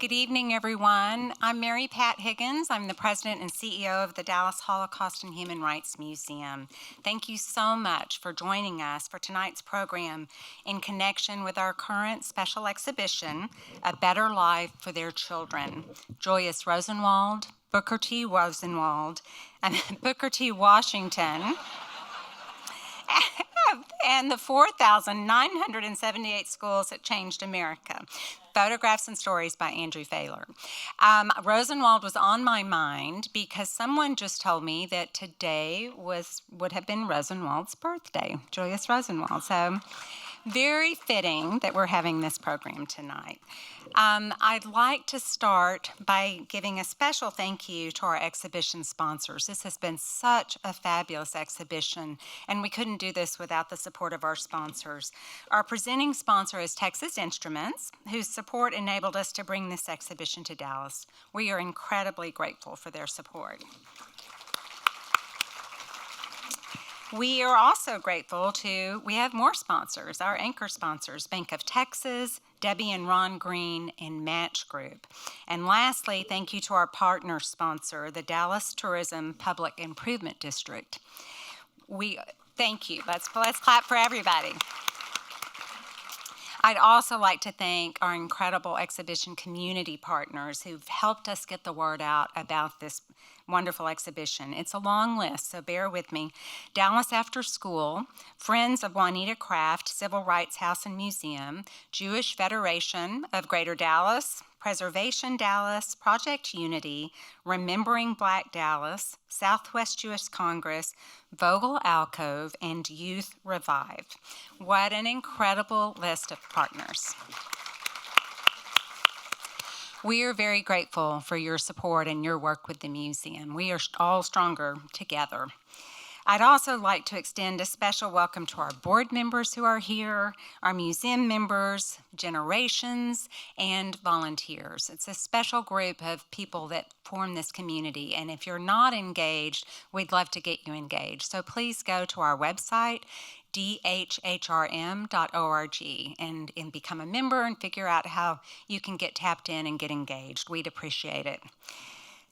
Good evening, everyone. I'm Mary Pat Higgins. I'm the president and CEO of the Dallas Holocaust and Human Rights Museum. Thank you so much for joining us for tonight's program in connection with our current special exhibition, A Better Life for Their Children. Julius Rosenwald, Booker T. Rosenwald, and Booker T. Washington, and the 4,978 schools that changed America. Photographs and Stories by Andrew Failer. Rosenwald was on my mind because someone just told me that today would have been Rosenwald's birthday, Julius Rosenwald. So very fitting that we're having this program tonight. I'd like to start by giving a special thank you to our exhibition sponsors. This has been such a fabulous exhibition, and we couldn't do this without the support of our sponsors. Our presenting sponsor is Texas Instruments, whose support enabled us to bring this exhibition to Dallas. We are incredibly grateful for their support. We are also grateful we have more sponsors, our anchor sponsors, Bank of Texas, Debbie and Ron Green, and Match Group. And lastly, thank you to our partner sponsor, the Dallas Tourism Public Improvement District. Thank you. Let's clap for everybody. I'd also like to thank our incredible exhibition community partners who've helped us get the word out about this wonderful exhibition. It's a long list, so bear with me. Dallas After School, Friends of Juanita Craft, Civil Rights House and Museum, Jewish Federation of Greater Dallas, Preservation Dallas, Project Unity, Remembering Black Dallas, Southwest Jewish Congress, Vogel Alcove, and Youth Revive. What an incredible list of partners. We are very grateful for your support and your work with the museum. We are all stronger together. I'd also like to extend a special welcome to our board members who are here, our museum members, generations, and volunteers. It's a special group of people that form this community, and if you're not engaged, we'd love to get you engaged. So please go to our website, dhhrm.org, and become a member and figure out how you can get tapped in and get engaged. We'd appreciate it.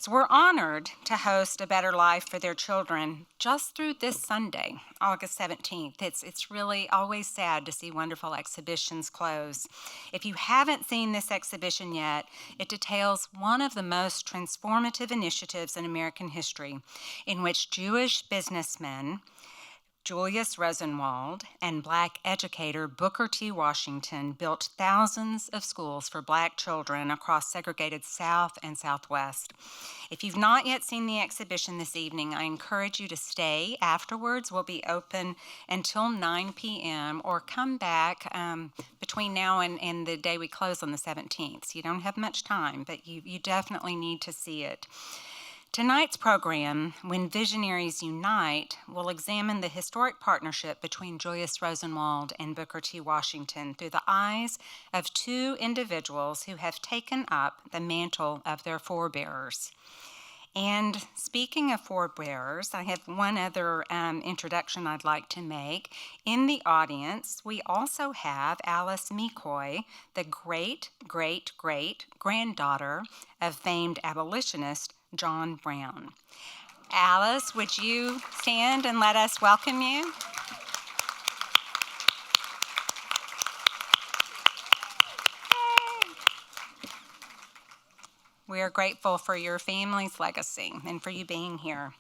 So we're honored to host A Better Life for Their Children just through this Sunday, August 17th. It's really always sad to see wonderful exhibitions close. If you haven't seen this exhibition yet, it details one of the most transformative initiatives in American history, in which Jewish businessmen Julius Rosenwald and Black educator Booker T. Washington built thousands of schools for Black children across segregated South and Southwest. If you've not yet seen the exhibition this evening, I encourage you to stay afterwards. We'll be open until 9 p.m. or come back between now and the day we close on the 17th. So you don't have much time, but you definitely need to see it. Tonight's program, When Visionaries Unite, will examine the historic partnership between Julius Rosenwald and Booker T. Washington through the eyes of two individuals who have taken up the mantle of their forebears. And speaking of forebears, I have one other introduction I'd like to make. In the audience, we also have Alice McCoy, the great-great-great-granddaughter of famed abolitionist John Brown. Alice, would you stand and let us welcome you? We are grateful for your family's legacy and for you being here.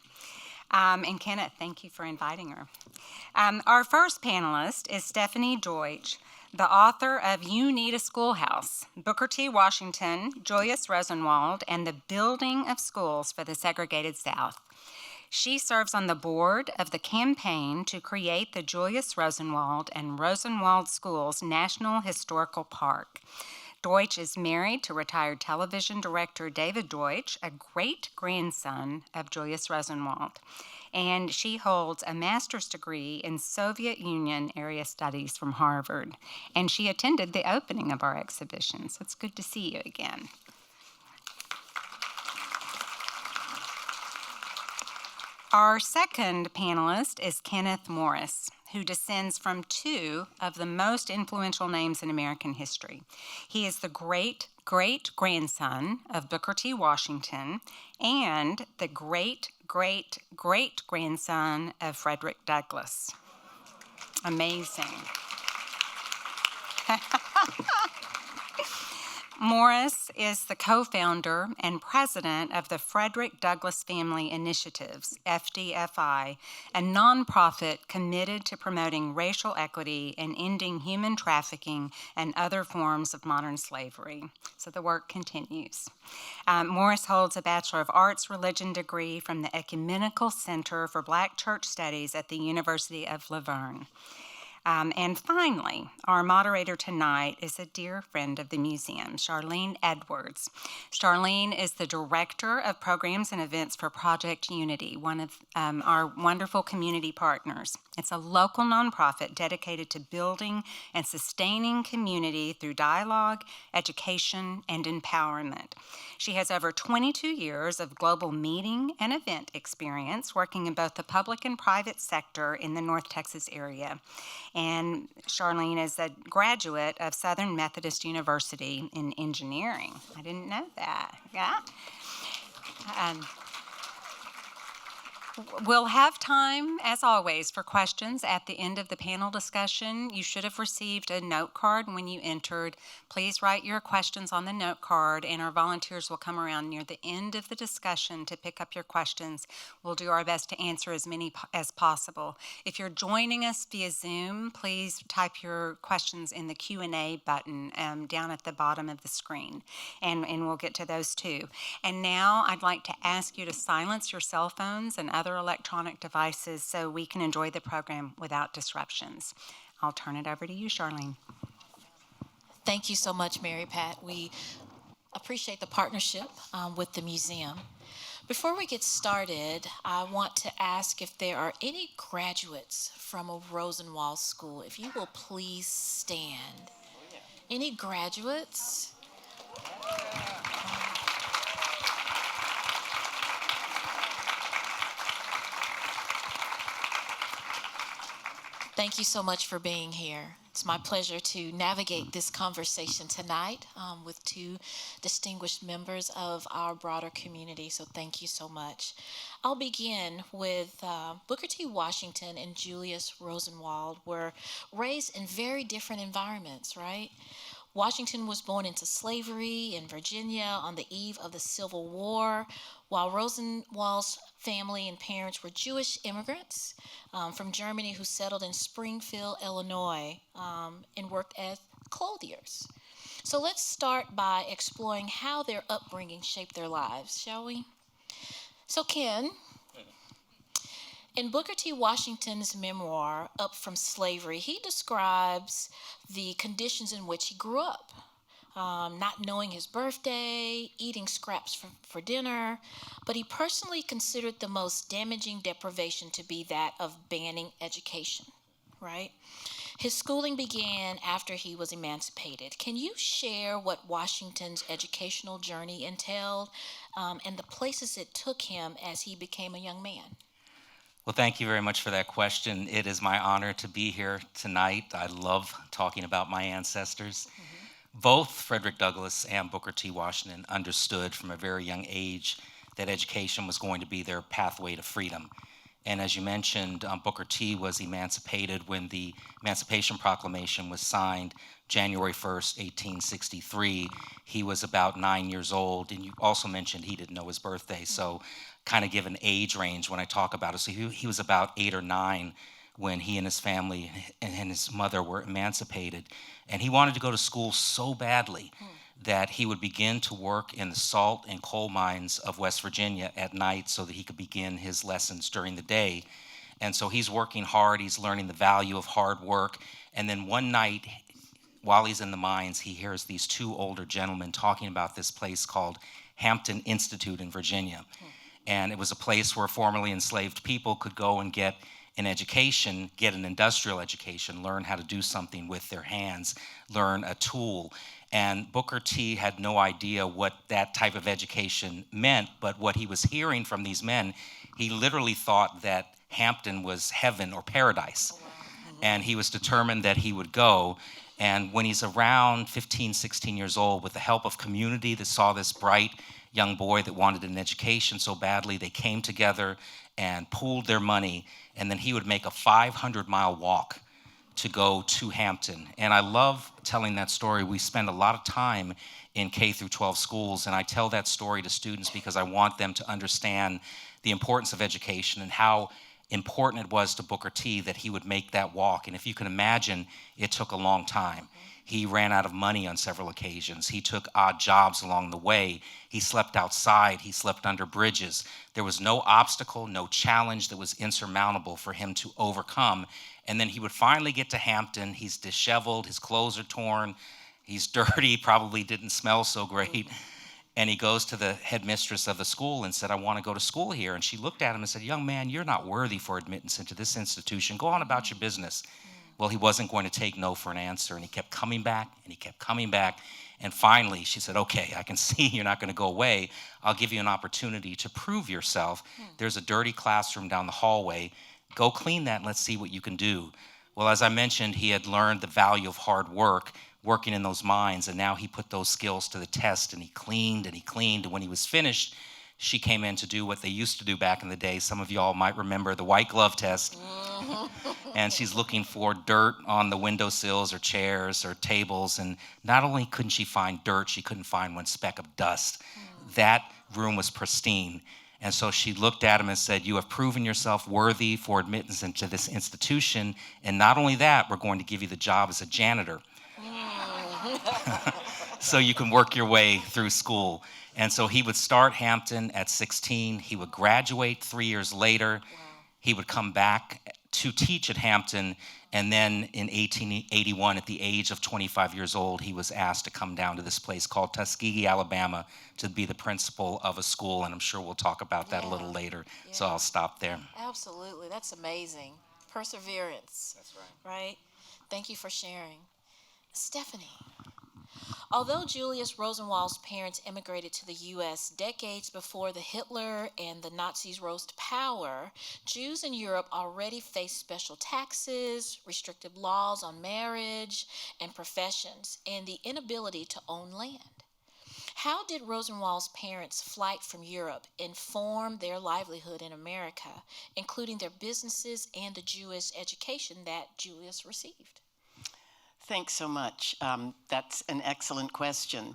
And Kenneth, thank you for inviting her. Our first panelist is Stephanie Deutsch, the author of You Need a Schoolhouse, Booker T. Washington, Julius Rosenwald, and the Building of Schools for the Segregated South. She serves on the board of the campaign to create the Julius Rosenwald and Rosenwald Schools National Historical Park. Deutsch is married to retired television director David Deutsch, a great-grandson of Julius Rosenwald, and she holds a master's degree in Soviet Union area studies from Harvard, and she attended the opening of our exhibition, so it's good to see you again. Our second panelist is Kenneth Morris, who descends from two of the most influential names in American history. He is the great-great-grandson of Booker T. Washington and the great-great-great-grandson of Frederick Douglass. Amazing. Morris is the co-founder and president of the Frederick Douglass Family Initiatives, FDFI, a nonprofit committed to promoting racial equity and ending human trafficking and other forms of modern slavery. So the work continues. Morris holds a Bachelor of Arts Religion degree from the Ecumenical Center for Black Church Studies at the University of Laverne. And finally, our moderator tonight is a dear friend of the museum, Charlene Edwards. Charlene is the Director of Programs and Events for Project Unity, one of our wonderful community partners. It's a local nonprofit dedicated to building and sustaining community through dialogue, education, and empowerment. She has over 22 years of global meeting and event experience working in both the public and private sector in the North Texas area. And Charlene is a graduate of Southern Methodist University in engineering. I didn't know that. Yeah. We'll have time, as always, for questions at the end of the panel discussion. You should have received a note card when you entered. Please write your questions on the note card, and our volunteers will come around near the end of the discussion to pick up your questions. We'll do our best to answer as many as possible. If you're joining us via Zoom, please type your questions in the Q&A button down at the bottom of the screen, and we'll get to those too. And now I'd like to ask you to silence your cell phones and other electronic devices so we can enjoy the program without disruptions. I'll turn it over to you, Charlene. Thank you so much, Mary Pat. We appreciate the partnership with the museum. Before we get started, I want to ask if there are any graduates from a Rosenwald school. If you will please stand. Any graduates? Thank you so much for being here. It's my pleasure to navigate this conversation tonight with two distinguished members of our broader community, so thank you so much. I'll begin with Booker T. Washington and Julius Rosenwald were raised in very different environments, right? Washington was born into slavery in Virginia on the eve of the Civil War, while Rosenwald's family and parents were Jewish immigrants from Germany who settled in Springfield, Illinois, and worked as clothiers. So let's start by exploring how their upbringing shaped their lives, shall we? So Ken, in Booker T. Washington's memoir, Up from Slavery, he describes the conditions in which he grew up. Not knowing his birthday, eating scraps for dinner, but he personally considered the most damaging deprivation to be that of banning education, right? His schooling began after he was emancipated. Can you share what Washington's educational journey entailed and the places it took him as he became a young man? Well, thank you very much for that question. It is my honor to be here tonight. I love talking about my ancestors. Both Frederick Douglass and Booker T. Washington understood from a very young age that education was going to be their pathway to freedom. And as you mentioned, Booker T. was emancipated when the Emancipation Proclamation was signed January 1st, 1863. He was about 9 years old, and you also mentioned he didn't know his birthday, so kind of give an age range when I talk about it. So he was about 8 or 9 when he and his family and his mother were emancipated. And he wanted to go to school so badly that he would begin to work in the salt and coal mines of West Virginia at night so that he could begin his lessons during the day. And so he's working hard, he's learning the value of hard work. And then one night, while he's in the mines, he hears these two older gentlemen talking about this place called Hampton Institute in Virginia. And it was a place where formerly enslaved people could go and get an education, get an industrial education, learn how to do something with their hands, learn a tool. And Booker T had no idea what that type of education meant, but what he was hearing from these men, he literally thought that Hampton was heaven or paradise. and he was determined that he would go. And when he's around 15, 16 years old, with the help of community that saw this bright young boy that wanted an education so badly, they came together and pooled their money, and then he would make a 500-mile walk to go to Hampton. And I love telling that story. We spend a lot of time in K through 12 schools, and I tell that story to students because I want them to understand the importance of education and how important it was to Booker T that he would make that walk. And if you can imagine, it took a long time. He ran out of money on several occasions. He took odd jobs along the way. He slept outside. He slept under bridges. There was no obstacle, no challenge that was insurmountable for him to overcome. And then he would finally get to Hampton. He's disheveled. His clothes are torn. He's dirty, probably didn't smell so great. And he goes to the headmistress of the school and said, I want to go to school here. And she looked at him and said, young man, you're not worthy for admittance into this institution. Go on about your business. Well, he wasn't going to take no for an answer. And he kept coming back and he kept coming back. And finally, she said, okay, I can see you're not going to go away. I'll give you an opportunity to prove yourself. There's a dirty classroom down the hallway. Go clean that and let's see what you can do. Well, as I mentioned, he had learned the value of hard work, working in those mines, and now he put those skills to the test, and he cleaned and he cleaned. And when he was finished, she came in to do what they used to do back in the day. Some of y'all might remember the white glove test. And she's looking for dirt on the windowsills or chairs or tables. And not only couldn't she find dirt, she couldn't find one speck of dust. That room was pristine. And so she looked at him and said, you have proven yourself worthy for admittance into this institution. And not only that, we're going to give you the job as a janitor. So you can work your way through school. And so he would start Hampton at 16. He would graduate 3 years later. He would come back to teach at Hampton. And then in 1881, at the age of 25 years old, he was asked to come down to this place called Tuskegee, Alabama, to be the principal of a school. And I'm sure we'll talk about that a little later. Yeah. So I'll stop there. Absolutely. That's amazing. Perseverance. That's right. Right? Thank you for sharing. Stephanie. Although Julius Rosenwald's parents immigrated to the U.S. decades before the Hitler and the Nazis rose to power, Jews in Europe already faced special taxes, restrictive laws on marriage and professions, and the inability to own land. How did Rosenwald's parents' flight from Europe inform their livelihood in America, including their businesses and the Jewish education that Julius received? Thanks so much. That's an excellent question.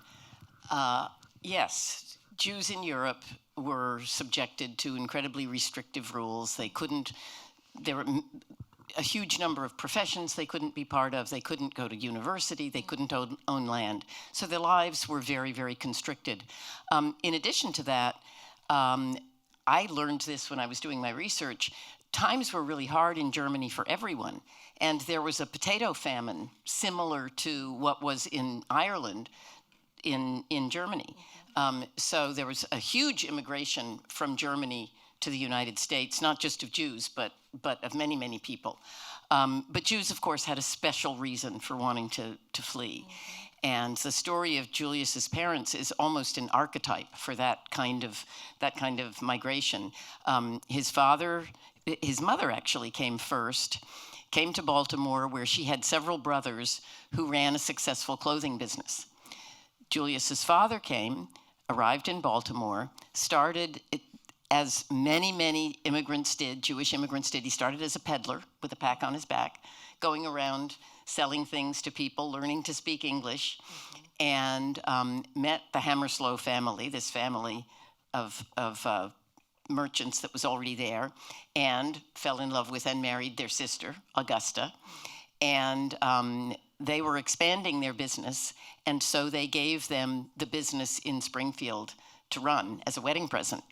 Yes, Jews in Europe were subjected to incredibly restrictive rules. There were a huge number of professions they couldn't be part of. They couldn't go to university. They couldn't own land. So their lives were very, very constricted. In addition to that, I learned this when I was doing my research. Times were really hard in Germany for everyone. And there was a potato famine similar to what was in Ireland in Germany. So there was a huge immigration from Germany to the United States, not just of Jews, but of many, many people. But Jews, of course, had a special reason for wanting to flee. And the story of Julius's parents is almost an archetype for that kind of migration. His mother actually came to Baltimore, where she had several brothers who ran a successful clothing business. Julius's father arrived in Baltimore, started as many immigrants did, Jewish immigrants did. He started as a peddler with a pack on his back, going around selling things to people, learning to speak English, and met the Hammerslow family, this family of merchants that was already there, and fell in love with and married their sister, Augusta. And they were expanding their business, and so they gave them the business in Springfield to run as a wedding present.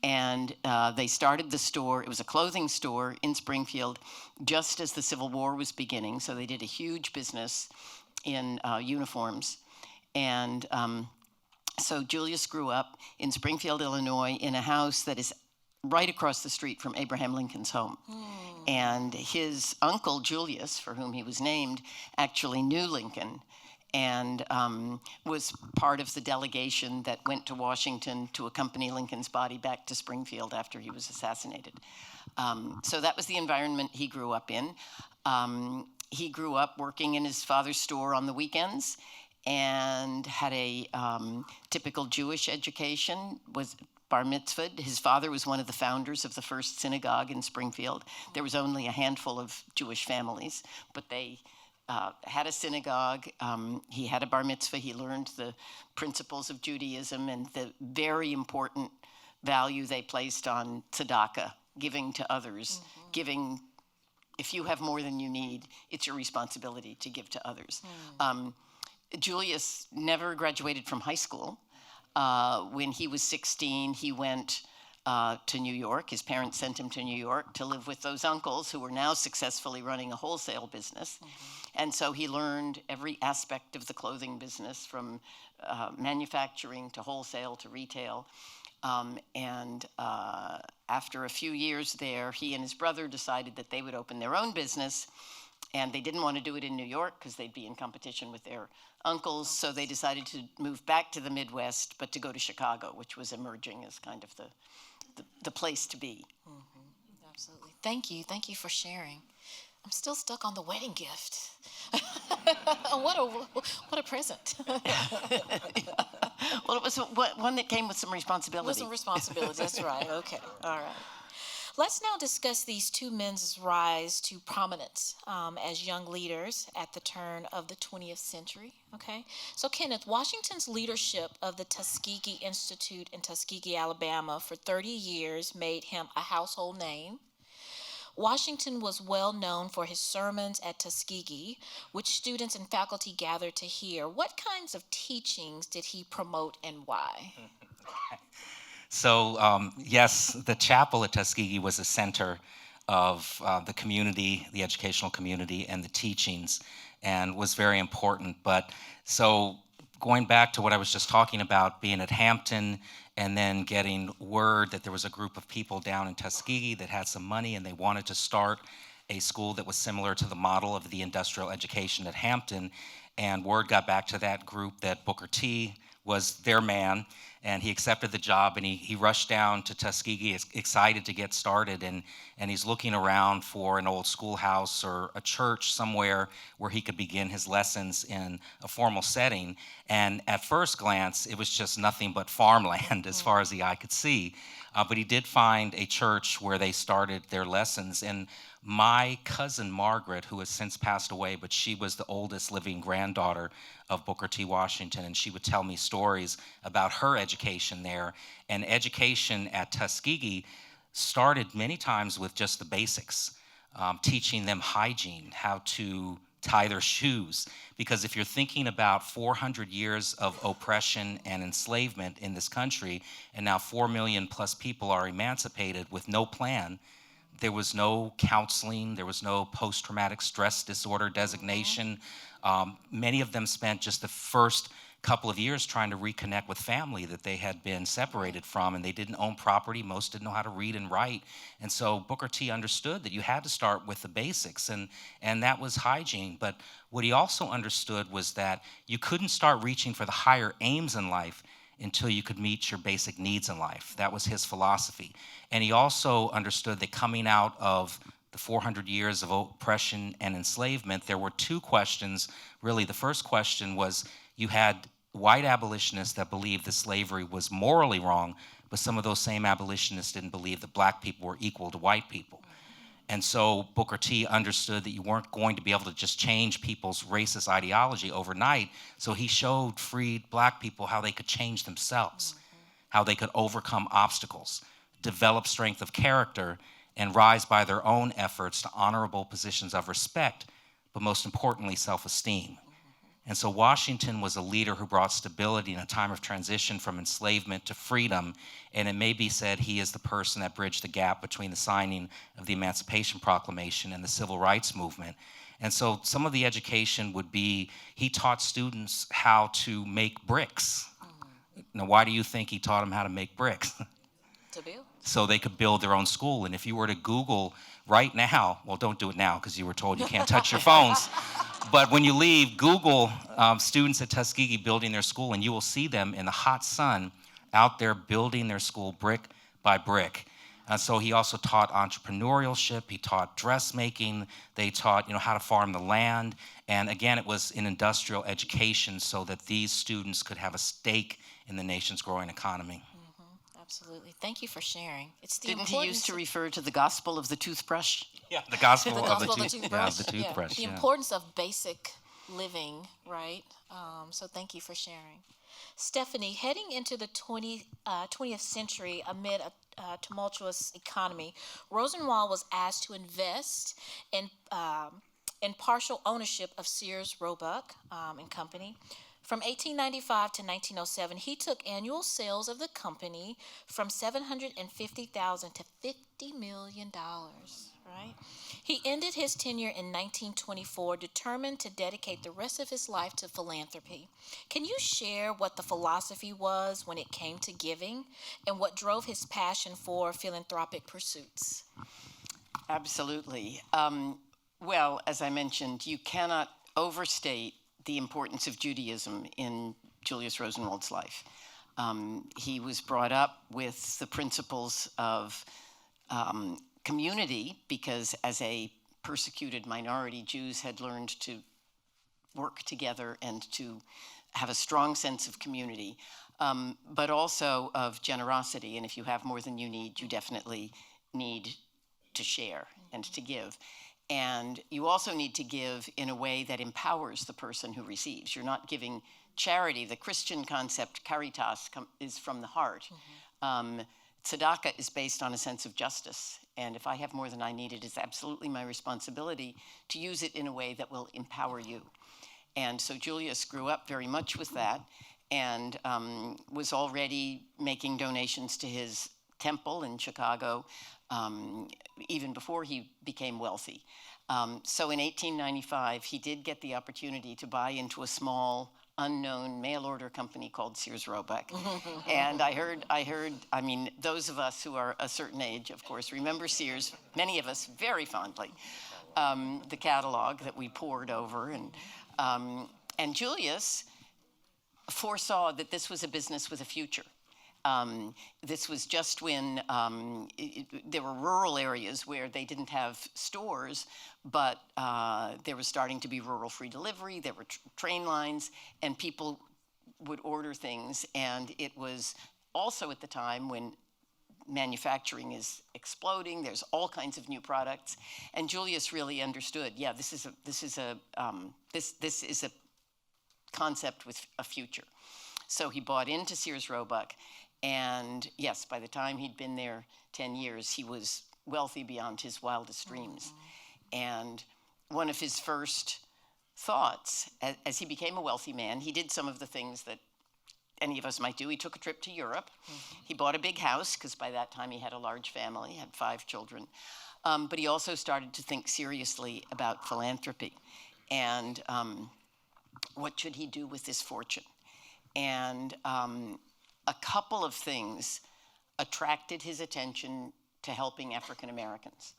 And they started the store. It was a clothing store in Springfield just as the Civil War was beginning, so they did a huge business in uniforms. And so Julius grew up in Springfield, Illinois, in a house that is right across the street from Abraham Lincoln's home. And his uncle, Julius, for whom he was named, actually knew Lincoln and was part of the delegation that went to Washington to accompany Lincoln's body back to Springfield after he was assassinated. So that was the environment he grew up in. He grew up working in his father's store on the weekends and had a typical Jewish education, was bar mitzvahed. His father was one of the founders of the first synagogue in Springfield. There was only a handful of Jewish families, but they had a synagogue. He had a bar mitzvah. He learned the principles of Judaism and the very important value they placed on tzedakah, giving to others, giving. If you have more than you need, it's your responsibility to give to others. Julius never graduated from high school. When he was 16, he went to New York. His parents sent him to New York to live with those uncles who were now successfully running a wholesale business. And so he learned every aspect of the clothing business, from manufacturing to wholesale to retail. After a few years there, he and his brother decided that they would open their own business, and they didn't want to do it in New York because they'd be in competition with their uncles, so they decided to move back to the Midwest, but to go to Chicago, which was emerging as kind of the place to be. Absolutely. Thank you for sharing. I'm still stuck on the wedding gift. What a present. Well, it was one that came with some responsibility. With some responsibility, that's right. Okay, all right. Let's now discuss these two men's rise to prominence as young leaders at the turn of the 20th century, okay? So Kenneth, Washington's leadership of the Tuskegee Institute in Tuskegee, Alabama for 30 years made him a household name. Washington was well known for his sermons at Tuskegee, which students and faculty gathered to hear. What kinds of teachings did he promote and why? So, yes, the chapel at Tuskegee was a center of the community, the educational community, and the teachings, and was very important. But so going back to what I was just talking about, being at Hampton and then getting word that there was a group of people down in Tuskegee that had some money and they wanted to start a school that was similar to the model of the industrial education at Hampton, and word got back to that group that Booker T was their man, and he accepted the job, and he rushed down to Tuskegee excited to get started, and he's looking around for an old schoolhouse or a church somewhere where he could begin his lessons in a formal setting. And at first glance, it was just nothing but farmland as far as the eye could see. But he did find a church where they started their lessons. And my cousin Margaret, who has since passed away, but she was the oldest living granddaughter of Booker T. Washington, and she would tell me stories about her education there. And education at Tuskegee started many times with just the basics, teaching them hygiene, how to tie their shoes. Because if you're thinking about 400 years of oppression and enslavement in this country, and now 4 million plus people are emancipated with no plan, there was no counseling, there was no post-traumatic stress disorder designation. Many of them spent just the first couple of years trying to reconnect with family that they had been separated from, and they didn't own property. Most didn't know how to read and write. And so Booker T understood that you had to start with the basics, and that was hygiene. But what he also understood was that you couldn't start reaching for the higher aims in life until you could meet your basic needs in life. That was his philosophy. And he also understood that coming out of the 400 years of oppression and enslavement, there were two questions. Really, the first question was, you had white abolitionists that believed that slavery was morally wrong, but some of those same abolitionists didn't believe that black people were equal to white people. And so Booker T understood that you weren't going to be able to just change people's racist ideology overnight. So he showed freed black people how they could change themselves, how they could overcome obstacles, develop strength of character, and rise by their own efforts to honorable positions of respect, but most importantly, self-esteem. And so Washington was a leader who brought stability in a time of transition from enslavement to freedom, and it may be said he is the person that bridged the gap between the signing of the Emancipation Proclamation and the Civil Rights Movement. And so some of the education would be, he taught students how to make bricks. Now, why do you think he taught them how to make bricks? To build. So they could build their own school. And if you were to Google right now, well, don't do it now because you were told you can't touch your phones. But when you leave, Google students at Tuskegee building their school, and you will see them in the hot sun out there building their school brick by brick. So he also taught entrepreneurship, he taught dressmaking, they taught how to farm the land. And again, it was an industrial education so that these students could have a stake in the nation's growing economy. Absolutely. Thank you for sharing. It's the Didn't he used to refer to the gospel of the toothbrush? Yeah, the gospel, the of gospel the of the toothbrush. the toothbrush. The Yeah. importance of basic living, right? So thank you for sharing. Stephanie, heading into the 20th century amid a tumultuous economy, Rosenwald was asked to invest in partial ownership of Sears Roebuck and Company. From 1895 to 1907, he took annual sales of the company from $750,000 to $50 million, right? He ended his tenure in 1924, determined to dedicate the rest of his life to philanthropy. Can you share what the philosophy was when it came to giving and what drove his passion for philanthropic pursuits? Absolutely. Well, as I mentioned, you cannot overstate the importance of Judaism in Julius Rosenwald's life. He was brought up with the principles of community because as a persecuted minority, Jews had learned to work together and to have a strong sense of community, but also of generosity. And if you have more than you need, you definitely need to share and to give. And you also need to give in a way that empowers the person who receives. You're not giving charity. The Christian concept, caritas, is from the heart. Tzedakah is based on a sense of justice. And if I have more than I need, it is absolutely my responsibility to use it in a way that will empower you. And so Julius grew up very much with that and was already making donations to his temple in Chicago even before he became wealthy. So in 1895, he did get the opportunity to buy into a small, unknown mail-order company called Sears Roebuck. And I mean, those of us who are a certain age, of course, remember Sears, many of us very fondly, the catalog that we pored over. And Julius foresaw that this was a business with a future. This was just when there were rural areas where they didn't have stores, but there was starting to be rural free delivery, there were train lines, and people would order things. And it was also at the time when manufacturing is exploding, there's all kinds of new products. And Julius really understood, yeah, this is a concept with a future. So he bought into Sears Roebuck. And yes, by the time he'd been there 10 years, he was wealthy beyond his wildest dreams. And one of his first thoughts, as he became a wealthy man, he did some of the things that any of us might do. He took a trip to Europe. He bought a big house, because by that time he had a large family, had 5 children. But he also started to think seriously about philanthropy. And what should he do with this fortune? And a couple of things attracted his attention to helping African Americans.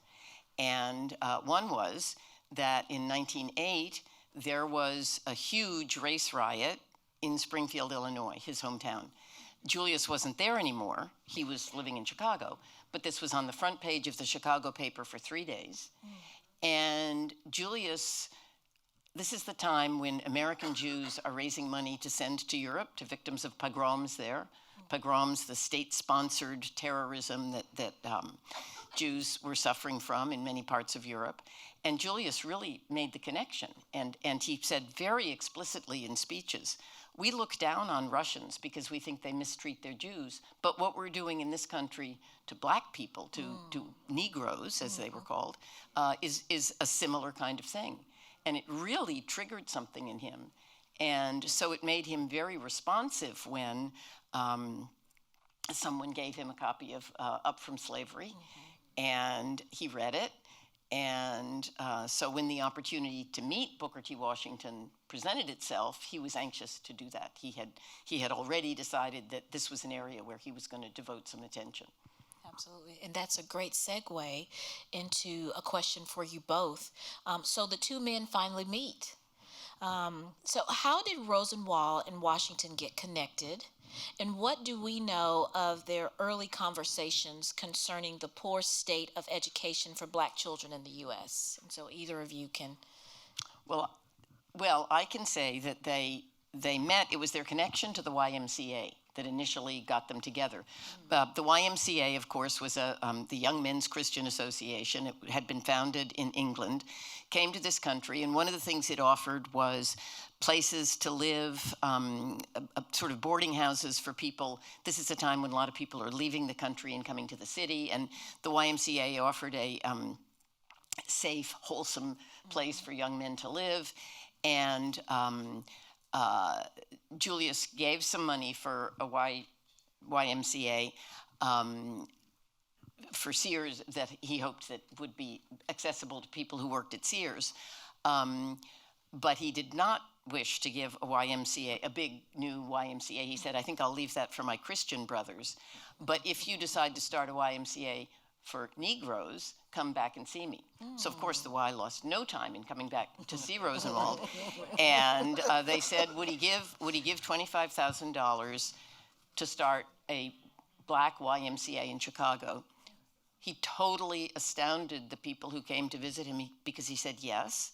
And one was that in 1908, there was a huge race riot in Springfield, Illinois, his hometown. Julius wasn't there anymore. He was living in Chicago. But this was on the front page of the Chicago paper for 3 days. And Julius, this is the time when American Jews are raising money to send to Europe, to victims of pogroms there. Pogroms, the state-sponsored terrorism that Jews were suffering from in many parts of Europe. And Julius really made the connection. And he said very explicitly in speeches, we look down on Russians because we think they mistreat their Jews. But what we're doing in this country to black people, to Negroes, as they were called, is a similar kind of thing. And it really triggered something in him. And so it made him very responsive when someone gave him a copy of Up From Slavery, and he read it. And so when the opportunity to meet Booker T. Washington presented itself, he was anxious to do that. He had already decided that this was an area where he was going to devote some attention. Absolutely. And that's a great segue into a question for you both. So the two men finally meet. So how did Rosenwald and Washington get connected? And what do we know of their early conversations concerning the poor state of education for Black children in the U.S.? And so either of you can. Well, I can say that they met. It was their connection to the YMCA that initially got them together. The YMCA, of course, was the Young Men's Christian Association. It had been founded in England, came to this country, and one of the things it offered was places to live, sort of boarding houses for people. This is a time when a lot of people are leaving the country and coming to the city, and the YMCA offered a safe, wholesome place for young men to live. And Julius gave some money for a YMCA for Sears that he hoped that would be accessible to people who worked at Sears. But he did not wish to give a YMCA, a big new YMCA. He said, I think I'll leave that for my Christian brothers. But if you decide to start a YMCA for Negroes, come back and see me. So, of course, the Y lost no time in coming back to see Rosenwald. And they said, would he give $25,000 to start a Black YMCA in Chicago? He totally astounded the people who came to visit him because he said, yes,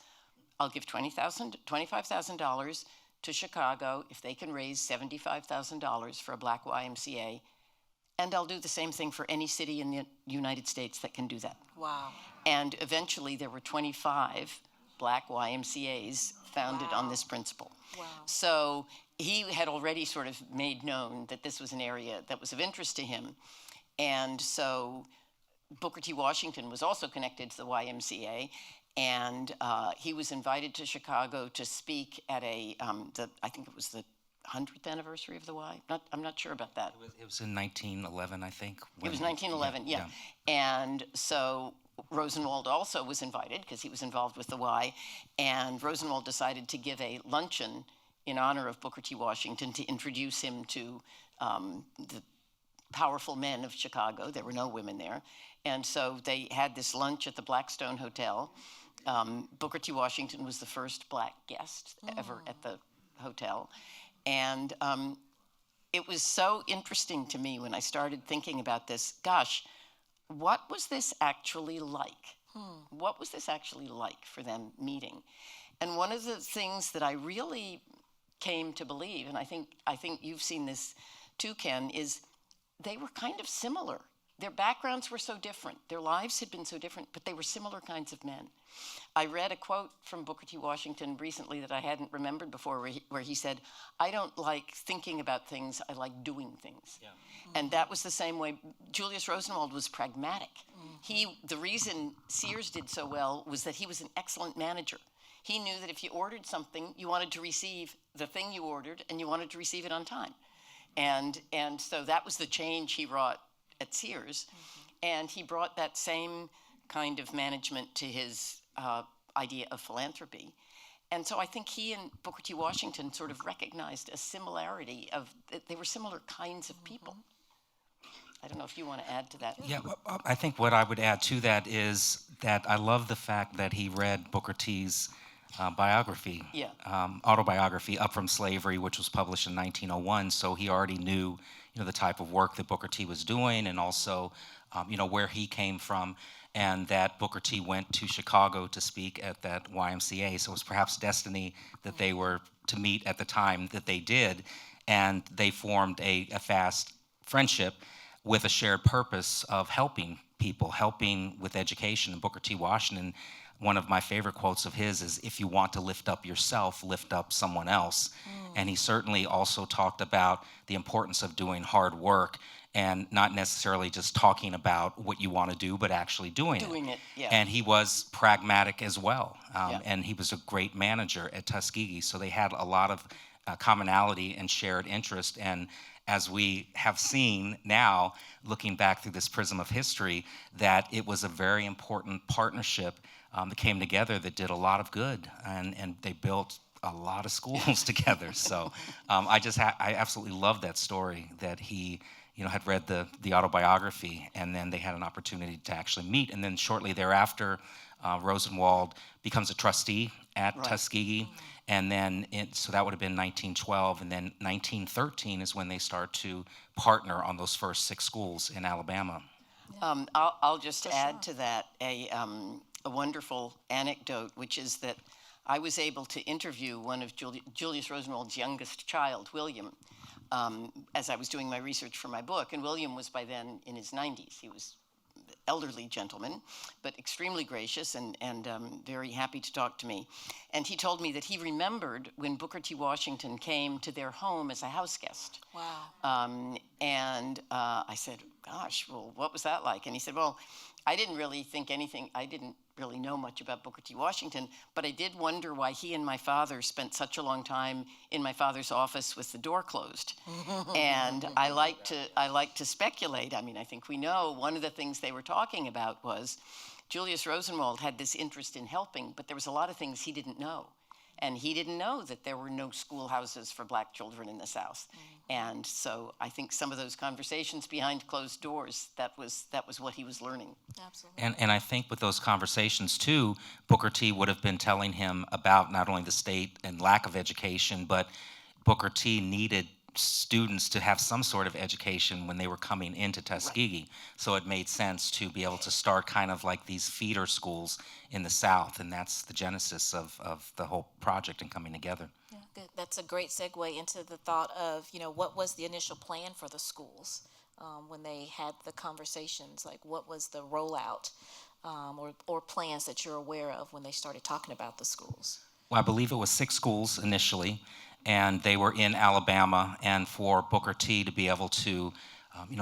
I'll give $25,000 to Chicago if they can raise $75,000 for a Black YMCA. And I'll do the same thing for any city in the United States that can do that. Wow. And eventually there were 25 Black YMCAs founded on this principle. Wow. So he had already sort of made known that this was an area that was of interest to him. And so Booker T. Washington was also connected to the YMCA. And he was invited to Chicago to speak at I think it was the 100th anniversary of the Y? I'm not sure about that. It was in 1911, I think. It was 1911, yeah. And so Rosenwald also was invited because he was involved with the Y. And Rosenwald decided to give a luncheon in honor of Booker T. Washington to introduce him to the powerful men of Chicago. There were no women there. And so they had this lunch at the Blackstone Hotel. Booker T. Washington was the first Black guest ever at the hotel. And it was so interesting to me when I started thinking about this. Gosh, what was this actually like? What was this actually like for them meeting? And one of the things that I really came to believe, and I think you've seen this too, Ken, is they were kind of similar. Their backgrounds were so different. Their lives had been so different, but they were similar kinds of men. I read a quote from Booker T. Washington recently that I hadn't remembered before where he said, I don't like thinking about things, I like doing things. Yeah. And that was the same way. Julius Rosenwald was pragmatic. The reason Sears did so well was that he was an excellent manager. He knew that if you ordered something, you wanted to receive the thing you ordered, and you wanted to receive it on time. And so that was the change he wrought at Sears. And he brought that same kind of management to his idea of philanthropy. And so I think he and Booker T. Washington sort of recognized a similarity they were similar kinds of people. I don't know if you want to add to that. Yeah, well, I think what I would add to that is that I love the fact that he read Booker T's biography, autobiography, Up From Slavery, which was published in 1901. So he already knew, the type of work that Booker T was doing, and also, where he came from, and that Booker T went to Chicago to speak at that YMCA. So it was perhaps destiny that they were to meet at the time that they did, and they formed a fast friendship with a shared purpose of helping people, helping with education. And Booker T. Washington, one of my favorite quotes of his is, if you want to lift up yourself, lift up someone else. And he certainly also talked about the importance of doing hard work and not necessarily just talking about what you want to do, but actually doing it. Yeah. And he was pragmatic as well. And he was a great manager at Tuskegee. So they had a lot of commonality and shared interest. And as we have seen now, looking back through this prism of history, that it was a very important partnership that came together that did a lot of good. And they built a lot of schools together. So I absolutely love that story that he had read the autobiography, and then they had an opportunity to actually meet. And then shortly thereafter, Rosenwald becomes a trustee at Tuskegee, And then, so that would have been 1912, and then 1913 is when they start to partner on those first 6 schools in Alabama. I'll just add to that a wonderful anecdote, which is that I was able to interview one of Julius Rosenwald's youngest child, William, as I was doing my research for my book. And William was by then in his 90s. He was an elderly gentleman, but extremely gracious and very happy to talk to me. And he told me that he remembered when Booker T. Washington came to their home as a house guest. Wow. And I said, gosh, well, what was that like? And he said, well, I didn't really think anything, I didn't really know much about Booker T. Washington, but I did wonder why he and my father spent such a long time in my father's office with the door closed. And I like to speculate. I mean, I think we know one of the things they were talking about was Julius Rosenwald had this interest in helping, but there was a lot of things he didn't know. And he didn't know that there were no schoolhouses for black children in the South. And so I think some of those conversations behind closed doors, that was what he was learning. Absolutely. And I think with those conversations too, Booker T would have been telling him about not only the state and lack of education, but Booker T needed students to have some sort of education when they were coming into Tuskegee. Right. So it made sense to be able to start kind of like these feeder schools in the South, and that's the genesis of the whole project and coming together. Yeah, good. That's a great segue into the thought of, what was the initial plan for the schools when they had the conversations? Like, what was the rollout or plans that you're aware of when they started talking about the schools? Well, I believe it was 6 schools initially, and they were in Alabama, and for Booker T to be able to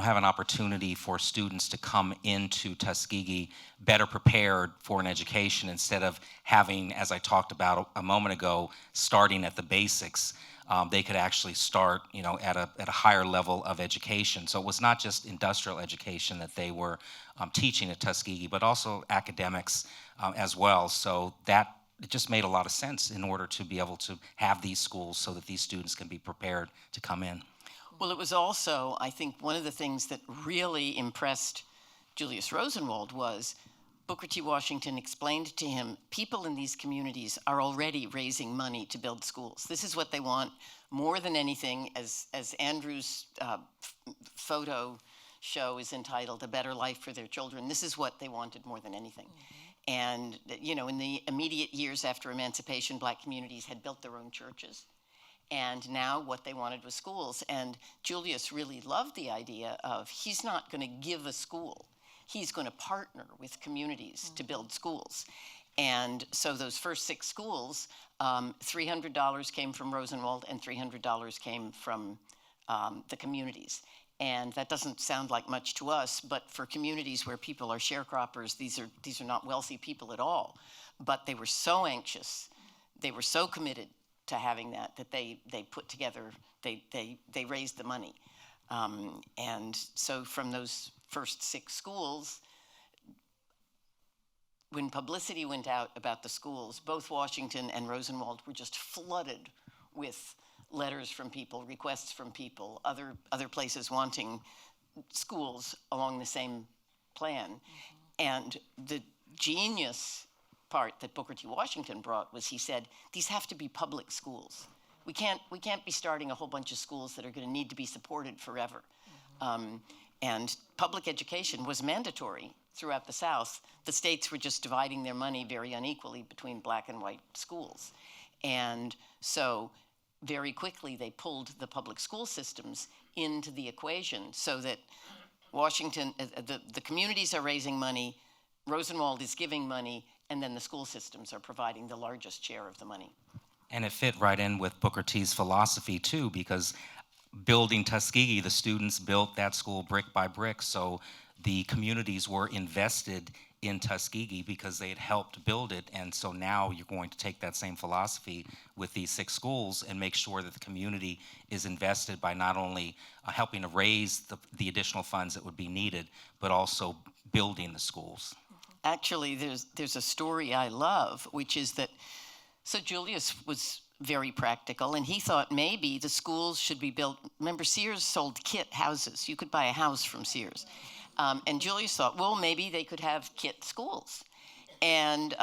have an opportunity for students to come into Tuskegee better prepared for an education instead of having, as I talked about a moment ago, starting at the basics. They could actually start, at a higher level of education. So it was not just industrial education that they were teaching at Tuskegee, but also academics as well. So that it just made a lot of sense in order to be able to have these schools so that these students can be prepared to come in. Well, it was also, I think, one of the things that really impressed Julius Rosenwald was Booker T. Washington explained to him, people in these communities are already raising money to build schools. This is what they want more than anything, as Andrew's photo show is entitled, A Better Life for Their Children. This is what they wanted more than anything. Mm-hmm. And, in the immediate years after emancipation, black communities had built their own churches. And now what they wanted was schools. And Julius really loved the idea of he's not going to give a school. He's going to partner with communities to build schools. And so those first 6 schools, $300 came from Rosenwald and $300 came from the communities. And that doesn't sound like much to us, but for communities where people are sharecroppers, these are not wealthy people at all. But they were so anxious, they were so committed to having that they put together, they raised the money. And so from those first 6 schools, when publicity went out about the schools, both Washington and Rosenwald were just flooded with letters from people, requests from people, other places wanting schools along the same plan. Mm-hmm. And the genius part that Booker T. Washington brought was he said, these have to be public schools. We can't be starting a whole bunch of schools that are going to need to be supported forever. Mm-hmm. And public education was mandatory throughout the South. The states were just dividing their money very unequally between black and white schools. And so very quickly they pulled the public school systems into the equation so that Washington, the communities are raising money, Rosenwald is giving money, and then the school systems are providing the largest share of the money. And it fit right in with Booker T's philosophy too, because building Tuskegee, the students built that school brick by brick, so the communities were invested in Tuskegee because they had helped build it, and so now you're going to take that same philosophy with these 6 schools and make sure that the community is invested by not only helping to raise the additional funds that would be needed, but also building the schools. Actually, there's a story I love, which is that, so Julius was very practical, and he thought maybe the schools should be built. Remember, Sears sold kit houses. You could buy a house from Sears. And Julius thought, well, maybe they could have kit schools. And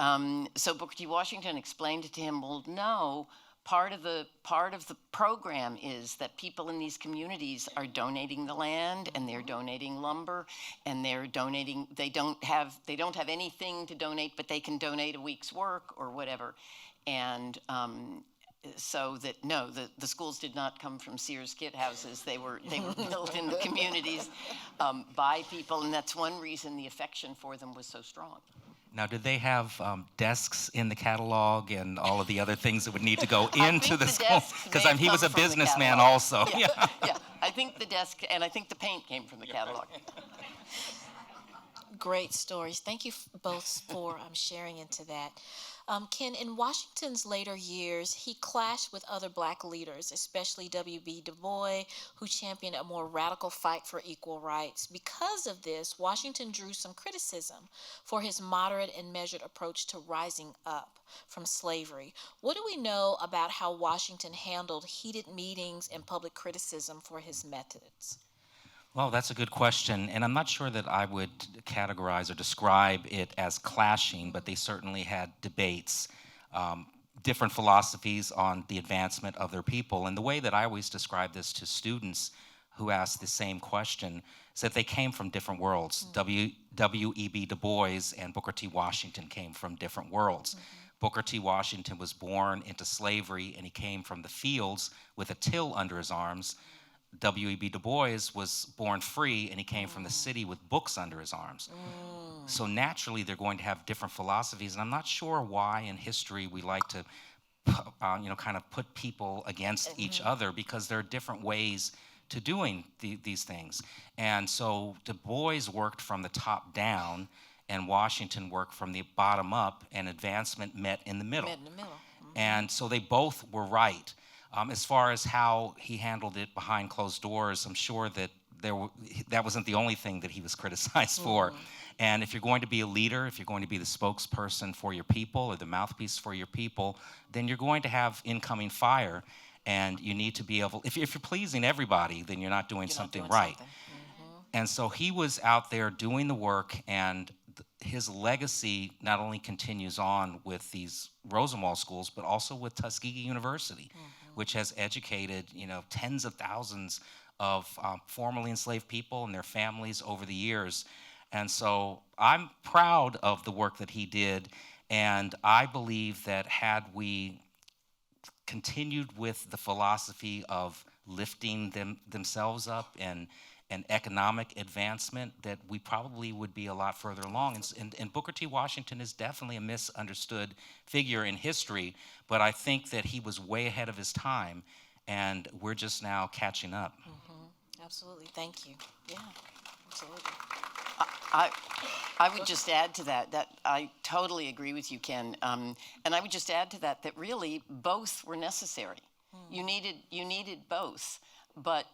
so Booker T. Washington explained to him, well, no, part of the program is that people in these communities are donating the land, and they're donating lumber, and they're donating. They don't have anything to donate, but they can donate a week's work or whatever, and so that no, the schools did not come from Sears kit houses. They were built in the communities by people, and that's one reason the affection for them was so strong. Now, did they have desks in the catalog and all of the other things that would need to go into the school? Because he was a businessman also. Yeah, yeah. I think the desk and I think the paint came from the catalog. Great stories. Thank you both for sharing into that. Ken, in Washington's later years, he clashed with other Black leaders, especially W.B. Du Bois, who championed a more radical fight for equal rights. Because of this, Washington drew some criticism for his moderate and measured approach to rising up from slavery. What do we know about how Washington handled heated meetings and public criticism for his methods? Well, that's a good question, and I'm not sure that I would categorize or describe it as clashing, but they certainly had debates, different philosophies on the advancement of their people. And the way that I always describe this to students who ask the same question is that they came from different worlds. W.E.B. Du Bois and Booker T. Washington came from different worlds. Booker T. Washington was born into slavery, and he came from the fields with a till under his arms. W.E.B. Du Bois was born free, and he came from the city with books under his arms. So naturally, they're going to have different philosophies, and I'm not sure why in history we like to, kind of put people against each other, because there are different ways to doing these things. And so Du Bois worked from the top down, and Washington worked from the bottom up, and advancement met in the middle. And so they both were right. As far as how he handled it behind closed doors, I'm sure that that wasn't the only thing that he was criticized for. And if you're going to be a leader, if you're going to be the spokesperson for your people or the mouthpiece for your people, then you're going to have incoming fire. And you need to be able, if you're pleasing everybody, then you're not doing something right. And so he was out there doing the work, and his legacy not only continues on with these Rosenwald schools, but also with Tuskegee University, which has educated, tens of thousands of formerly enslaved people and their families over the years. And so I'm proud of the work that he did, and I believe that had we continued with the philosophy of lifting themselves up and economic advancement, that we probably would be a lot further along. And Booker T. Washington is definitely a misunderstood figure in history, but I think that he was way ahead of his time, and we're just now catching up. Absolutely. Thank you. Yeah, absolutely. I would just add to that I totally agree with you, Ken. And I would just add to that really both were necessary. You needed both, but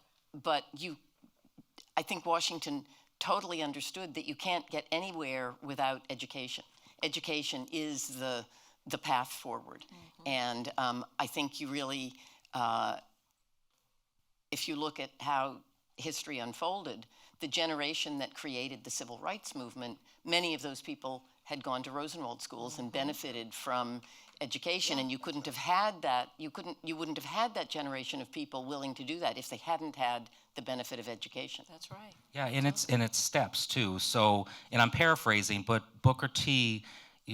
I think Washington totally understood that you can't get anywhere without education. Education is the path forward. And I think you really, if you look at how history unfolded, the generation that created the civil rights movement, many of those people had gone to Rosenwald schools and benefited from education, and you couldn't have had that. You wouldn't have had that generation of people willing to do that if they hadn't had the benefit of education. That's right. Yeah, and it's steps too. So, and I'm paraphrasing, but Booker T,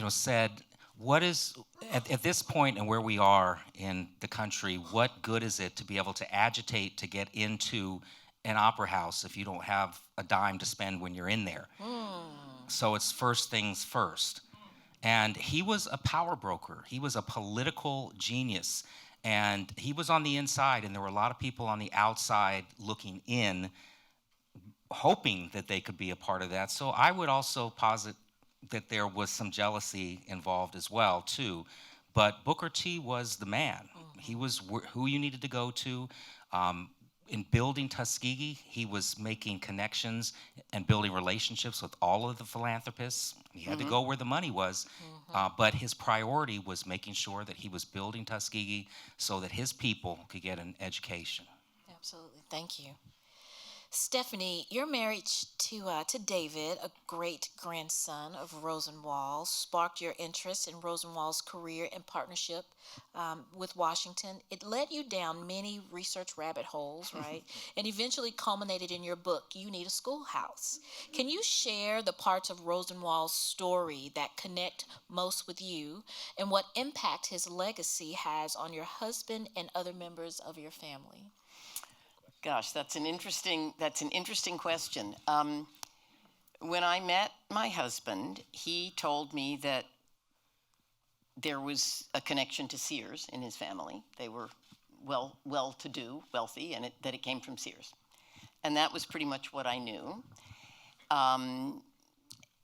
said, what is at this point and where we are in the country, what good is it to be able to agitate to get into an opera house if you don't have a dime to spend when you're in there? So it's first things first. And he was a power broker. He was a political genius. And he was on the inside, and there were a lot of people on the outside looking in, hoping that they could be a part of that. So I would also posit that there was some jealousy involved as well, too. But Booker T was the man. He was who you needed to go to. In building Tuskegee, he was making connections and building relationships with all of the philanthropists. He had to go where the money was, but his priority was making sure that he was building Tuskegee so that his people could get an education. Absolutely. Thank you. Stephanie, your marriage to David, a great grandson of Rosenwald, sparked your interest in Rosenwald's career and partnership with Washington. It led you down many research rabbit holes, right? And eventually culminated in your book, You Need a Schoolhouse. Can you share the parts of Rosenwald's story that connect most with you and what impact his legacy has on your husband and other members of your family? Gosh, that's an interesting question. When I met my husband, he told me that there was a connection to Sears in his family. They were well-to-do, wealthy, and that it came from Sears. And that was pretty much what I knew.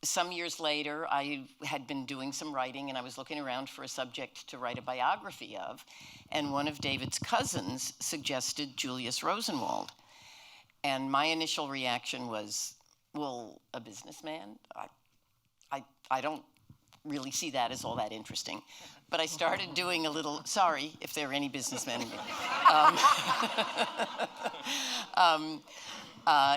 Some years later, I had been doing some writing, and I was looking around for a subject to write a biography of, and one of David's cousins suggested Julius Rosenwald. And my initial reaction was, well, a businessman? I don't really see that as all that interesting. But I started doing a little, sorry if there are any businessmen in here.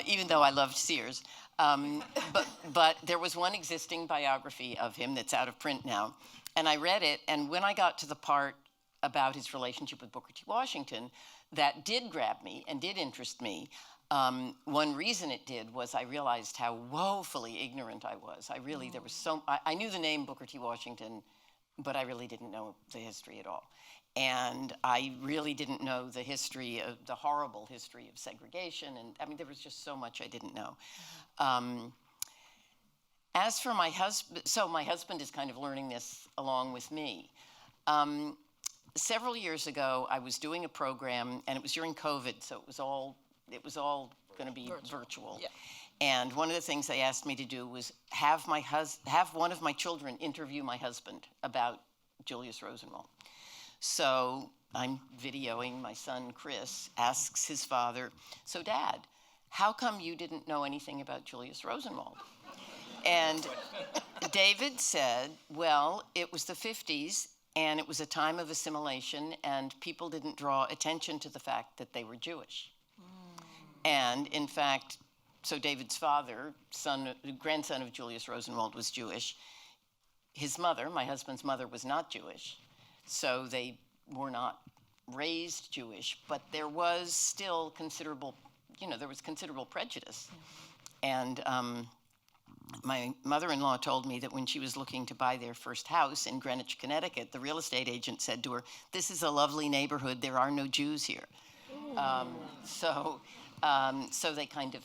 Even though I loved Sears. But there was one existing biography of him that's out of print now. And I read it, and when I got to the part about his relationship with Booker T. Washington, that did grab me and did interest me. One reason it did was I realized how woefully ignorant I was. I knew the name Booker T. Washington, but I really didn't know the history at all. And I really didn't know the horrible history of segregation. And I mean, there was just so much I didn't know. As for my husband, so my husband is kind of learning this along with me. Several years ago, I was doing a program, and it was during COVID, so it was all going to be virtual. Yeah. And one of the things they asked me to do was have one of my children interview my husband about Julius Rosenwald. So I'm videoing my son, Chris, asks his father, so Dad, how come you didn't know anything about Julius Rosenwald? And David said, well, it was the 50s, and it was a time of assimilation, and people didn't draw attention to the fact that they were Jewish. And in fact, so David's father, grandson of Julius Rosenwald, was Jewish. His mother, my husband's mother, was not Jewish. So they were not raised Jewish, but there was still considerable prejudice. And my mother-in-law told me that when she was looking to buy their first house in Greenwich, Connecticut, the real estate agent said to her, "This is a lovely neighborhood, there are no Jews here." So they kind of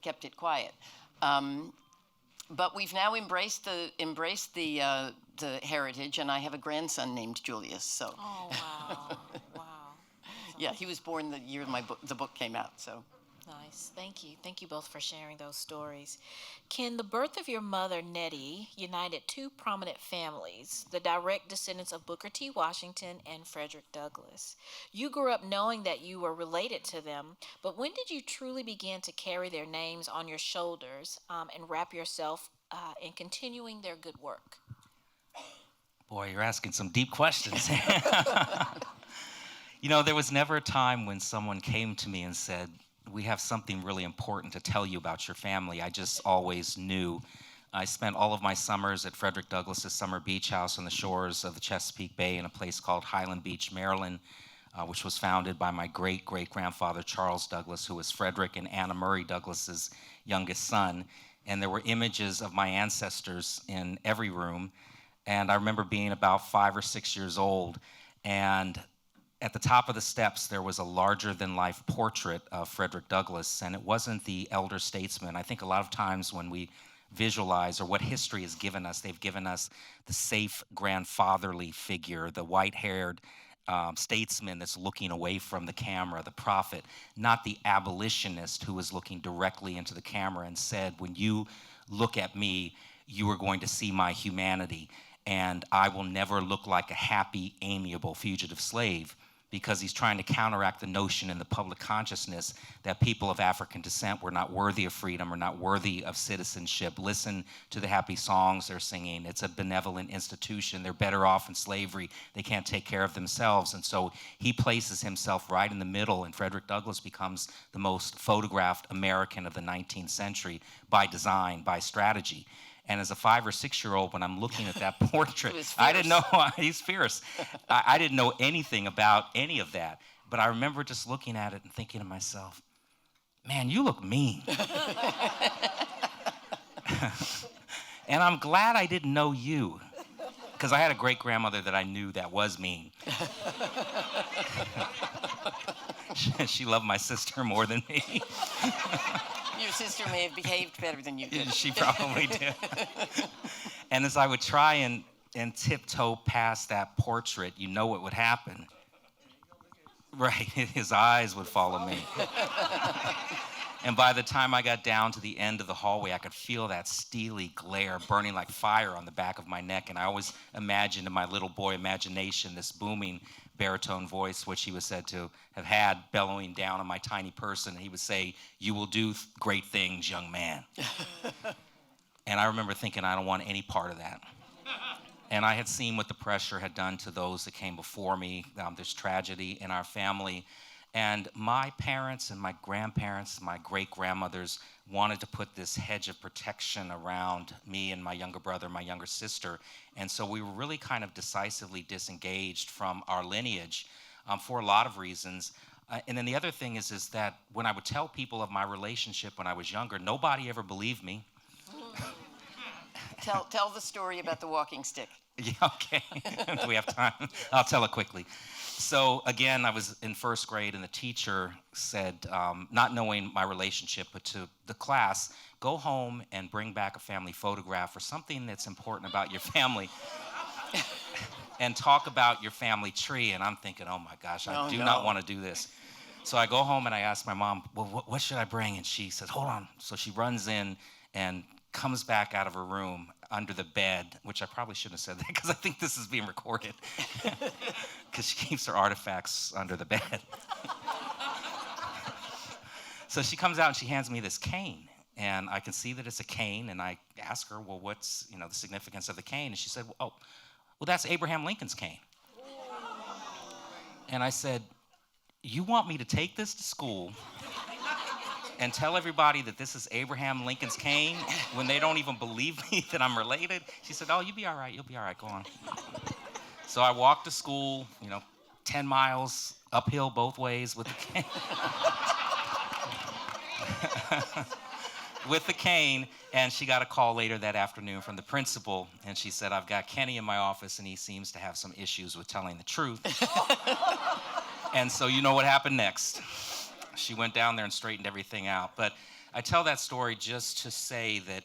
kept it quiet. But we've now embraced the heritage, and I have a grandson named Julius. So. Oh wow! Wow. Yeah, he was born the year the book came out. So. Nice. Thank you both for sharing those stories. Ken, the birth of your mother, Nettie, united two prominent families, the direct descendants of Booker T. Washington and Frederick Douglass. You grew up knowing that you were related to them, but when did you truly begin to carry their names on your shoulders and wrap yourself in continuing their good work? Boy, you're asking some deep questions. There was never a time when someone came to me and said, we have something really important to tell you about your family. I just always knew. I spent all of my summers at Frederick Douglass's summer beach house on the shores of the Chesapeake Bay in a place called Highland Beach, Maryland, which was founded by my great-great-grandfather, Charles Douglass, who was Frederick and Anna Murray Douglass's youngest son. And there were images of my ancestors in every room. And I remember being about 5 or 6 years old, and at the top of the steps, there was a larger-than-life portrait of Frederick Douglass, and it wasn't the elder statesman. I think a lot of times when we visualize, or what history has given us, they've given us the safe grandfatherly figure, the white-haired statesman that's looking away from the camera, the prophet, not the abolitionist who was looking directly into the camera and said, when you look at me, you are going to see my humanity, and I will never look like a happy, amiable fugitive slave. because he's trying to counteract the notion in the public consciousness that people of African descent were not worthy of freedom or not worthy of citizenship. Listen to the happy songs they're singing. It's a benevolent institution. They're better off in slavery. They can't take care of themselves. And so he places himself right in the middle, and Frederick Douglass becomes the most photographed American of the 19th century by design, by strategy. And as a 5 or 6 year old, when I'm looking at that portrait, I didn't know, he's fierce. I didn't know anything about any of that. But I remember just looking at it and thinking to myself, man, you look mean. And I'm glad I didn't know you, because I had a great grandmother that I knew that was mean. She loved my sister more than me. Your sister may have behaved better than you did. She probably did. And as I would try and tiptoe past that portrait, you know what would happen. Right, his eyes would follow me. And by the time I got down to the end of the hallway, I could feel that steely glare burning like fire on the back of my neck. And I always imagined in my little boy imagination this booming baritone voice, which he was said to have had, bellowing down on my tiny person. And he would say, "You will do great things, young man." And I remember thinking, I don't want any part of that. And I had seen what the pressure had done to those that came before me. There's tragedy in our family. And my parents and my grandparents and my great-grandmothers wanted to put this hedge of protection around me and my younger brother, my younger sister. And so we were really kind of decisively disengaged from our lineage for a lot of reasons. And then the other thing is that when I would tell people of my relationship when I was younger, nobody ever believed me. Tell the story about the walking stick. Yeah, okay. Do we have time? I'll tell it quickly. So again, I was in first grade, and the teacher said, not knowing my relationship, but to the class, go home and bring back a family photograph or something that's important about your family and talk about your family tree. And I'm thinking, oh my gosh, I do not want to do this. So I go home and I ask my mom, well, what should I bring? And she says, hold on. So she runs in and comes back out of her room under the bed, which I probably shouldn't have said that because I think this is being recorded, because she keeps her artifacts under the bed. So she comes out and she hands me this cane, and I can see that it's a cane, and I ask her, well, what's the significance of the cane? And she said, well, that's Abraham Lincoln's cane. And I said, you want me to take this to school and tell everybody that this is Abraham Lincoln's cane when they don't even believe me that I'm related? She said, oh, you'll be all right, go on. So I walked to school, 10 miles uphill both ways with the cane. With the cane, and she got a call later that afternoon from the principal, and she said, I've got Kenny in my office, and he seems to have some issues with telling the truth. And so you know what happened next. She went down there and straightened everything out. But I tell that story just to say that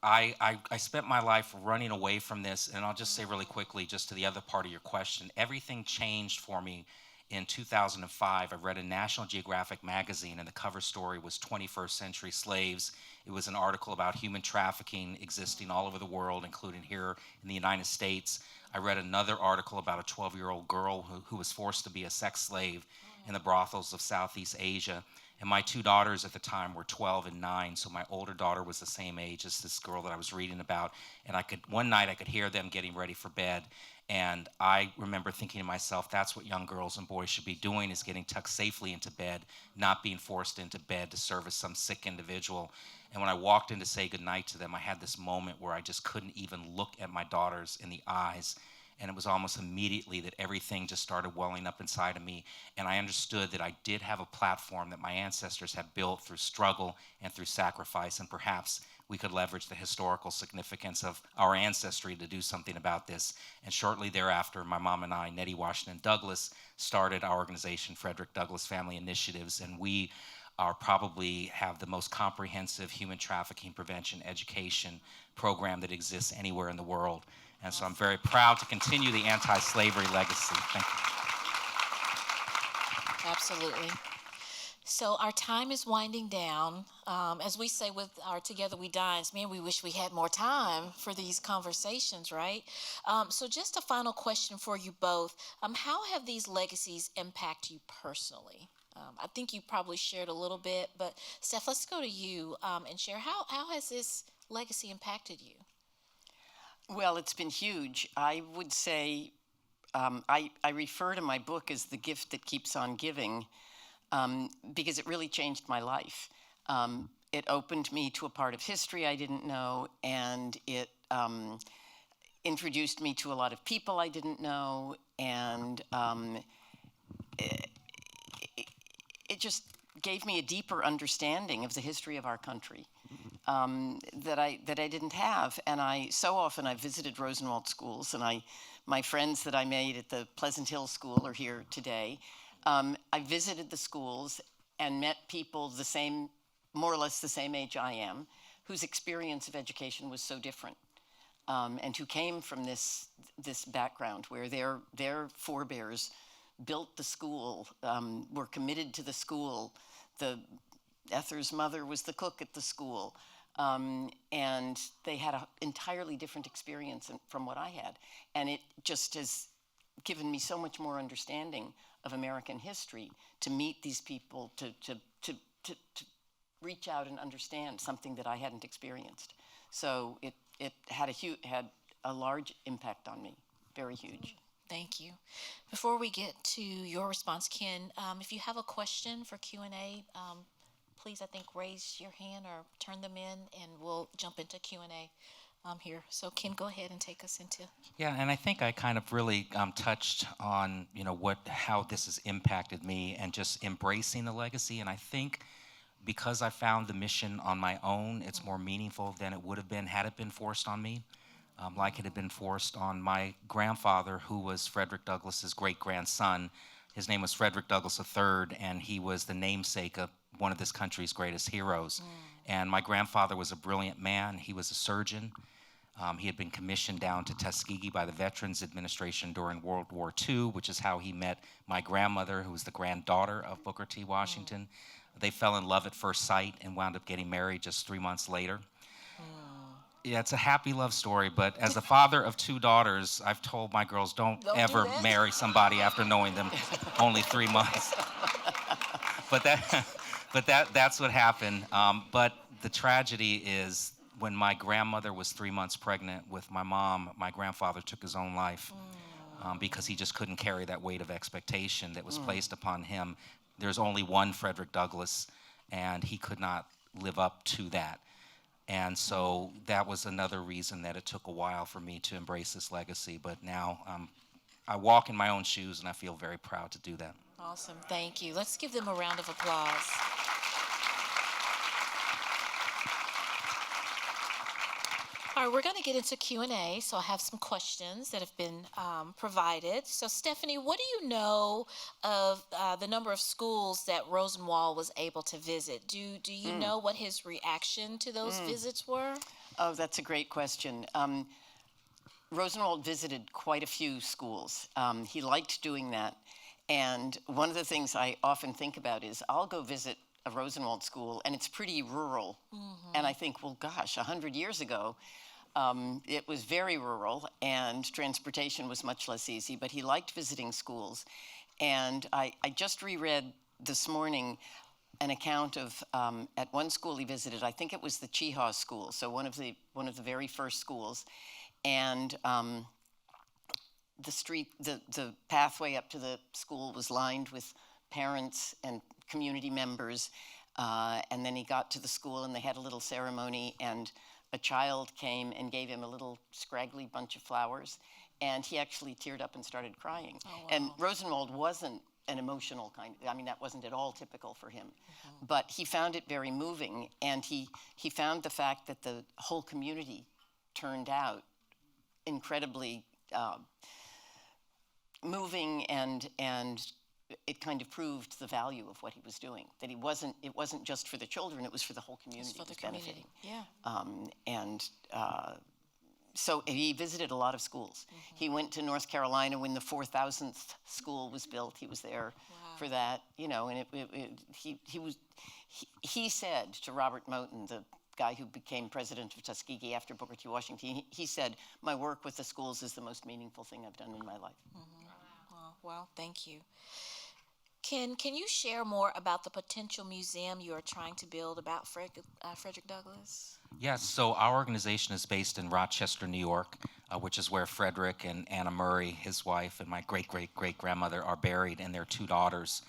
I spent my life running away from this, and I'll just say really quickly, just to the other part of your question, everything changed for me in 2005. I read a National Geographic magazine, and the cover story was 21st Century Slaves. It was an article about human trafficking existing all over the world, including here in the United States. I read another article about a 12-year-old girl who was forced to be a sex slave in the brothels of Southeast Asia. And my two daughters at the time were 12 and 9, so my older daughter was the same age as this girl that I was reading about. And one night I could hear them getting ready for bed, and I remember thinking to myself, that's what young girls and boys should be doing, is getting tucked safely into bed, not being forced into bed to service some sick individual. And when I walked in to say goodnight to them, I had this moment where I just couldn't even look at my daughters in the eyes. And it was almost immediately that everything just started welling up inside of me. And I understood that I did have a platform that my ancestors had built through struggle and through sacrifice. And perhaps we could leverage the historical significance of our ancestry to do something about this. And shortly thereafter, my mom and I, Nettie Washington Douglas, started our organization, Frederick Douglass Family Initiatives. And we probably have the most comprehensive human trafficking prevention education program that exists anywhere in the world. And so I'm very proud to continue the anti-slavery legacy. Thank you. Absolutely. So our time is winding down. As we say with our Together We Dines, man, we wish we had more time for these conversations, right? So just a final question for you both. How have these legacies impacted you personally? I think you probably shared a little bit, but Steph, let's go to you and share how has this legacy impacted you? Well, it's been huge. I would say I refer to my book as the gift that keeps on giving because it really changed my life. It opened me to a part of history I didn't know, and it introduced me to a lot of people I didn't know, and it just gave me a deeper understanding of the history of our country that I didn't have. And so often I visited Rosenwald schools, and my friends that I made at the Pleasant Hill School are here today. I visited the schools and met people more or less the same age I am, whose experience of education was so different, and who came from this background where their forebears built the school, were committed to the school. Ether's mother was the cook at the school, and they had an entirely different experience from what I had. And it just has given me so much more understanding of American history to meet these people, to reach out and understand something that I hadn't experienced. So it had a large impact on me, very huge. Thank you. Before we get to your response, Ken, if you have a question for Q&A, please, I think, raise your hand or turn them in, and we'll jump into Q&A here. So, Ken, go ahead and take us into. Yeah, and I think I kind of really touched on, how this has impacted me and just embracing the legacy. And I think because I found the mission on my own, it's more meaningful than it would have been had it been forced on me. Like it had been forced on my grandfather, who was Frederick Douglass's great-grandson. His name was Frederick Douglass III, and he was the namesake of one of this country's greatest heroes. And my grandfather was a brilliant man. He was a surgeon. He had been commissioned down to Tuskegee by the Veterans Administration during World War II, which is how he met my grandmother, who was the granddaughter of Booker T. Washington. They fell in love at first sight and wound up getting married just 3 months later. Yeah, it's a happy love story, but as a father of 2 daughters, I've told my girls, don't ever marry somebody after knowing them only 3 months. But that's what happened. But the tragedy is when my grandmother was 3 months pregnant with my mom, my grandfather took his own life because he just couldn't carry that weight of expectation that was placed upon him. There's only one Frederick Douglass, and he could not live up to that. And so that was another reason that it took a while for me to embrace this legacy. But now I walk in my own shoes, and I feel very proud to do that. Awesome. Thank you. Let's give them a round of applause. All right, we're going to get into Q&A, so I have some questions that have been provided. So, Stephanie, what do you know of the number of schools that Rosenwald was able to visit? Do you know what his reaction to those visits were? Oh, that's a great question. Rosenwald visited quite a few schools. He liked doing that. And one of the things I often think about is I'll go visit a Rosenwald school, and it's pretty rural. And I think, well, gosh, 100 years ago, it was very rural, and transportation was much less easy, but he liked visiting schools. And I just reread this morning an account of, at one school he visited, I think it was the Schoolhouse school, so one of the very first schools. And the pathway up to the school was lined with parents and community members. And then he got to the school, and they had a little ceremony, and a child came and gave him a little scraggly bunch of flowers, and he actually teared up and started crying. Oh, wow. And Rosenwald wasn't an emotional that wasn't at all typical for him. But he found it very moving, and he found the fact that the whole community turned out incredibly moving, and it kind of proved the value of what he was doing. That it wasn't just for the children; it was for the whole community. It's for the community. Yeah. So he visited a lot of schools. He went to North Carolina when the 4,000th school was built. He was there. for that, and he said to Robert Moton, the guy who became president of Tuskegee after Booker T. Washington, he said, "My work with the schools is the most meaningful thing I've done in my life." Well, thank you. Can you share more about the potential museum you are trying to build about Frederick Douglass? Yes, so our organization is based in Rochester, New York, which is where Frederick and Anna Murray, his wife, and my great-great-great-grandmother are buried, and their 2 daughters.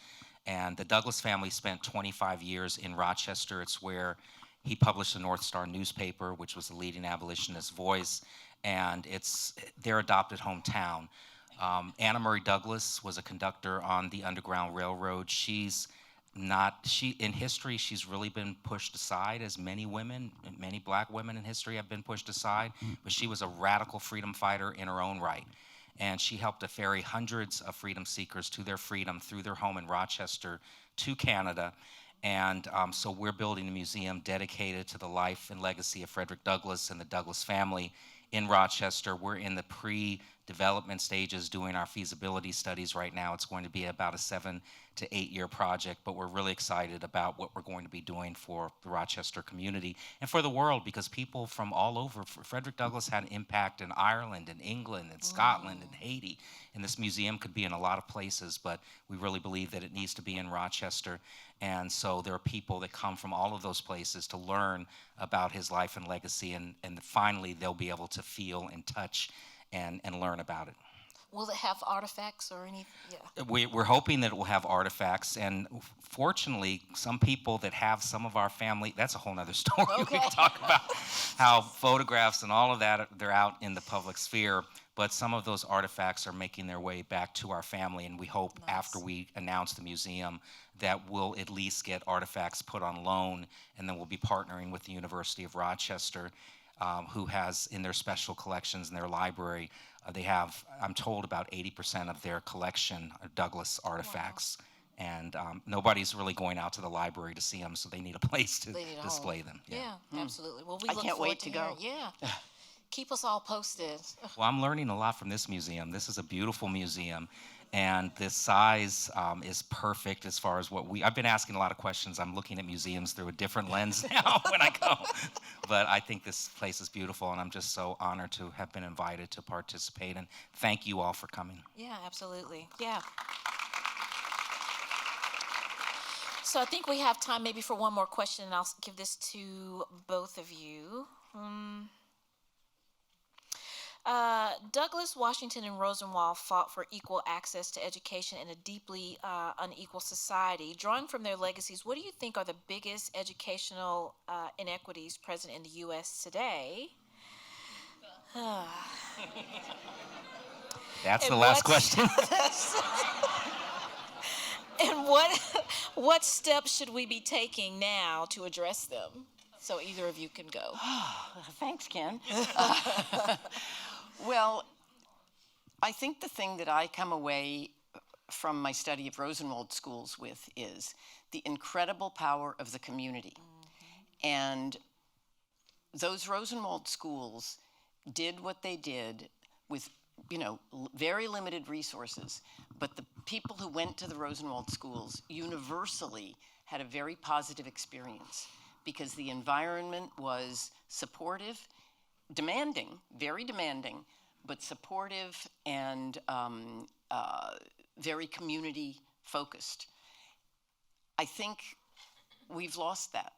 And the Douglass family spent 25 years in Rochester. It's where he published the North Star newspaper, which was the leading abolitionist voice, and it's their adopted hometown. Anna Murray Douglass was a conductor on the Underground Railroad. In history, she's really been pushed aside, as many black women in history have been pushed aside, but she was a radical freedom fighter in her own right. And she helped to ferry hundreds of freedom seekers to their freedom through their home in Rochester to Canada. And so we're building a museum dedicated to the life and legacy of Frederick Douglass and the Douglass family in Rochester. We're in the pre-development stages doing our feasibility studies right now. It's going to be about a 7 to 8 year project, but we're really excited about what we're going to be doing for the Rochester community and for the world, because people from all over, Frederick Douglass had an impact in Ireland and England and Scotland and Haiti, and this museum could be in a lot of places, but we really believe that it needs to be in Rochester. And so there are people that come from all of those places to learn about his life and legacy, and finally they'll be able to feel and touch and learn about it. Will it have artifacts or anything? Yeah. We're hoping that it will have artifacts, and fortunately, some people that have some of our family, that's a whole nother story. Okay. We can talk about how photographs and all of that, they're out in the public sphere, but some of those artifacts are making their way back to our family, and we hope after we announce the museum that we'll at least get artifacts put on loan, and then we'll be partnering with the University of Rochester, who has in their special collections in their library, they have, I'm told, about 80% of their collection of Douglass artifacts. Wow. And nobody's really going out to the library to see them, so they need a place to display them. Yeah, absolutely. Well, we I can't wait to go. Yeah. Keep us all posted. Well, I'm learning a lot from this museum. This is a beautiful museum, and this size is perfect as far as I've been asking a lot of questions. I'm looking at museums through a different lens now when I go. But I think this place is beautiful, and I'm just so honored to have been invited to participate, and thank you all for coming. Yeah, absolutely. Yeah. So I think we have time maybe for one more question, and I'll give this to both of you. Douglass, Washington, and Rosenwald fought for equal access to education in a deeply unequal society. Drawing from their legacies, what do you think are the biggest educational inequities present in the U.S. today? That's the last question. And what steps should we be taking now to address them? So either of you can go. Thanks, Ken. Well, I think the thing that I come away from my study of Rosenwald schools with is the incredible power of the community. Mm-hmm. And those Rosenwald schools did what they did with, very limited resources, but the people who went to the Rosenwald schools universally had a very positive experience because the environment was supportive, demanding, very demanding, but supportive and very community focused. I think we've lost that.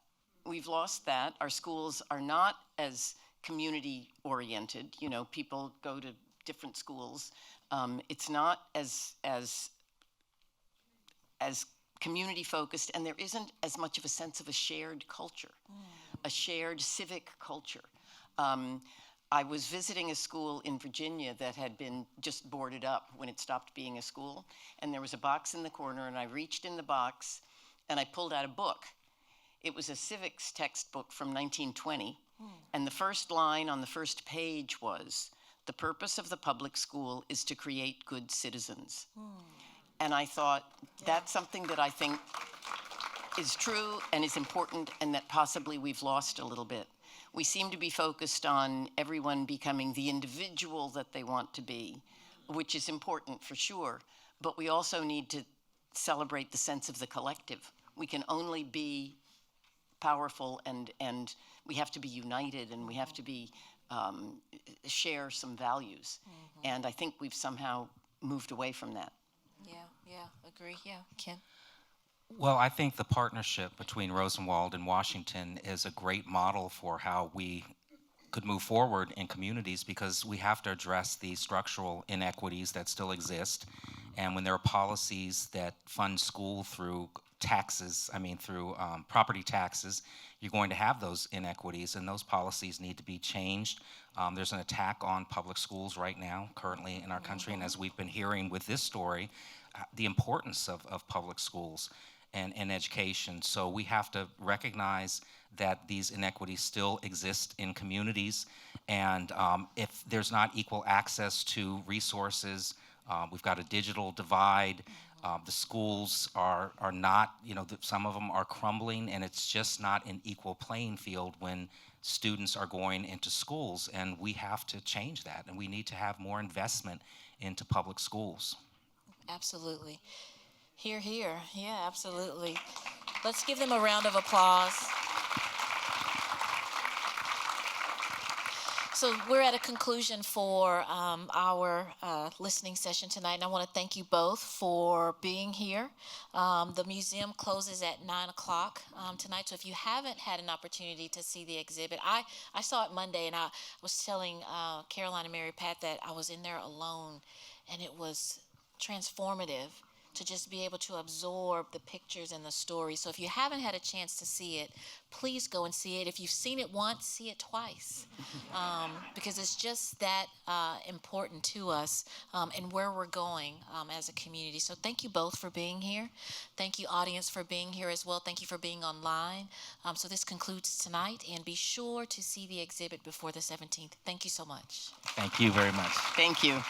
We've lost that. Our schools are not as community oriented. People go to different schools. It's not as community focused, and there isn't as much of a sense of a shared culture, a shared civic culture. I was visiting a school in Virginia that had been just boarded up when it stopped being a school, and there was a box in the corner, and I reached in the box, and I pulled out a book. It was a civics textbook from 1920, and the first line on the first page was, "The purpose of the public school is to create good citizens." And I thought, that's something that I think is true and is important, and that possibly we've lost a little bit. We seem to be focused on everyone becoming the individual that they want to be, which is important for sure, but we also need to celebrate the sense of the collective. We can only be powerful, and we have to be united, and we have to be share some values. And I think we've somehow moved away from that. Yeah, agree. Yeah, Ken. Well, I think the partnership between Rosenwald and Washington is a great model for how we could move forward in communities, because we have to address the structural inequities that still exist. And when there are policies that fund school through taxes, through property taxes, you're going to have those inequities, and those policies need to be changed. There's an attack on public schools right now, currently in our country, and as we've been hearing with this story, the importance of public schools and education. So we have to recognize that these inequities still exist in communities, and if there's not equal access to resources, we've got a digital divide. The schools are not, some of them are crumbling, and it's just not an equal playing field when students are going into schools, and we have to change that, and we need to have more investment into public schools. Absolutely. Hear, hear. Yeah, absolutely. Let's give them a round of applause. So we're at a conclusion for our listening session tonight, and I want to thank you both for being here. The museum closes at 9 o'clock tonight, so if you haven't had an opportunity to see the exhibit, I saw it Monday, and I was telling Caroline and Mary Pat that I was in there alone, and it was transformative to just be able to absorb the pictures and the story. So if you haven't had a chance to see it, please go and see it. If you've seen it once, see it twice, because it's just that important to us and where we're going as a community. So thank you both for being here. Thank you, audience, for being here as well. Thank you for being online. So this concludes tonight, and be sure to see the exhibit before the 17th. Thank you so much. Thank you very much. Thank you.